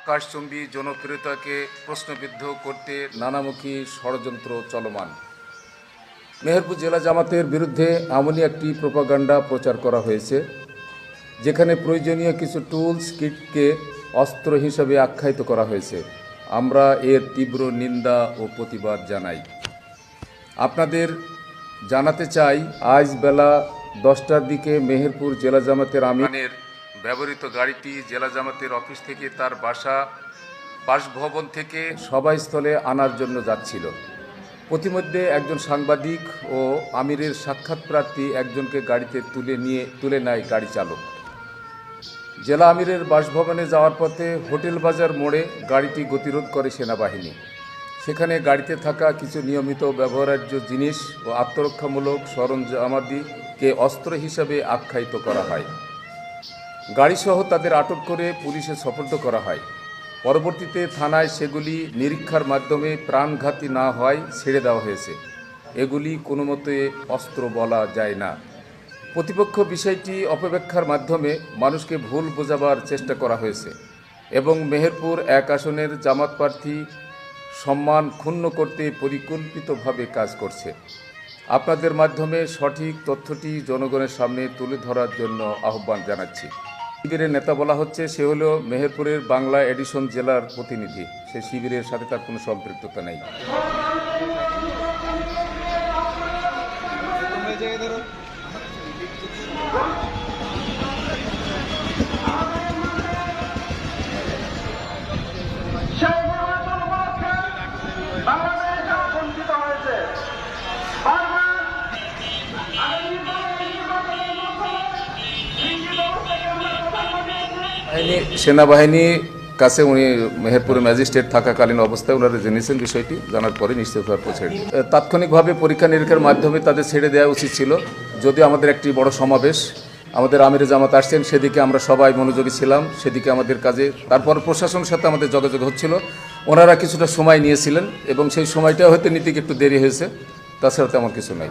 আকাশচুম্বী জনপ্রিয়তাকে প্রশ্নবিদ্ধ করতে নানামুখী ষড়যন্ত্র চলমান। মেহেরপুর জেলা জামাতের বিরুদ্ধে এমনই একটি প্রোপাগান্ডা প্রচার করা হয়েছে, যেখানে প্রয়োজনীয় কিছু টুলস কিটকে অস্ত্র হিসেবে আখ্যায়িত করা হয়েছে। আমরা এর তীব্র নিন্দা ও প্রতিবাদ জানাই। আপনাদের জানাতে চাই, আজ বেলা 10টার দিকে মেহেরপুর জেলা জামাতের আমিরের ব্যবহৃত গাড়িটি জেলা জামাতের অফিস থেকে তার বাসভবন থেকে সভাস্থলে আনার জন্য যাচ্ছিল। প্রতিমধ্যে একজন সাংবাদিক ও আমিরের সাক্ষাৎ প্রার্থী একজনকে গাড়িতে তুলে নেয় গাড়ি চালক। জেলা আমিরের বাসভবনে যাওয়ার পথে হোটেল বাজার মোড়ে গাড়িটি গতিরোধ করে সেনাবাহিনী। সেখানে গাড়িতে থাকা কিছু নিয়মিত ব্যবহার্য জিনিস ও আত্মরক্ষামূলক সরঞ্জামাদিকে অস্ত্র হিসাবে আখ্যায়িত করা হয়। গাড়িসহ তাদের আটক করে পুলিশে সোপর্দ করা হয়। পরবর্তীতে থানায় সেগুলি নিরীক্ষার মাধ্যমে প্রাণঘাতী না হওয়ায় ছেড়ে দেওয়া হয়েছে। এগুলি কোনো মতে অস্ত্র বলা যায় না। প্রতিপক্ষ বিষয়টি অপব্যাখ্যার মাধ্যমে মানুষকে ভুল বোঝাবার চেষ্টা করা হয়েছে এবং মেহেরপুর 1 আসনের জামাত প্রার্থী সম্মান ক্ষুণ্ণ করতে পরিকল্পিতভাবে কাজ করছে। আপনাদের মাধ্যমে সঠিক তথ্যটি জনগণের সামনে তুলে ধরার জন্য আহ্বান জানাচ্ছি। শিবিরের নেতা বলা হচ্ছে, সে হলো মেহেরপুরের বাংলা এডিশন জেলার প্রতিনিধি। সে শিবিরের সাথে তার কোনো সম্পৃক্ততা নেই। সেনাবাহিনীর কাছে উনি মেহেরপুরে ম্যাজিস্ট্রেট থাকাকালীন অবস্থায় ওনারা জেনেছেন বিষয়টি, জানার পরে নিশ্চিতভাবে পৌঁছে তাৎক্ষণিকভাবে পরীক্ষা নিরীক্ষার মাধ্যমে তাদের ছেড়ে দেওয়া উচিত ছিল। যদিও আমাদের একটি বড় সমাবেশ, আমাদের আমিরে জামাত আসছেন, সেদিকে আমরা সবাই মনোযোগী ছিলাম, সেদিকে আমাদের কাজে তারপর প্রশাসনের সাথে আমাদের যোগাযোগ হচ্ছিল। ওনারা কিছুটা সময় নিয়েছিলেন এবং সেই সময়টা হয়তো নিতে একটু দেরি হয়েছে, তাছাড়া তেমন কিছু নাই।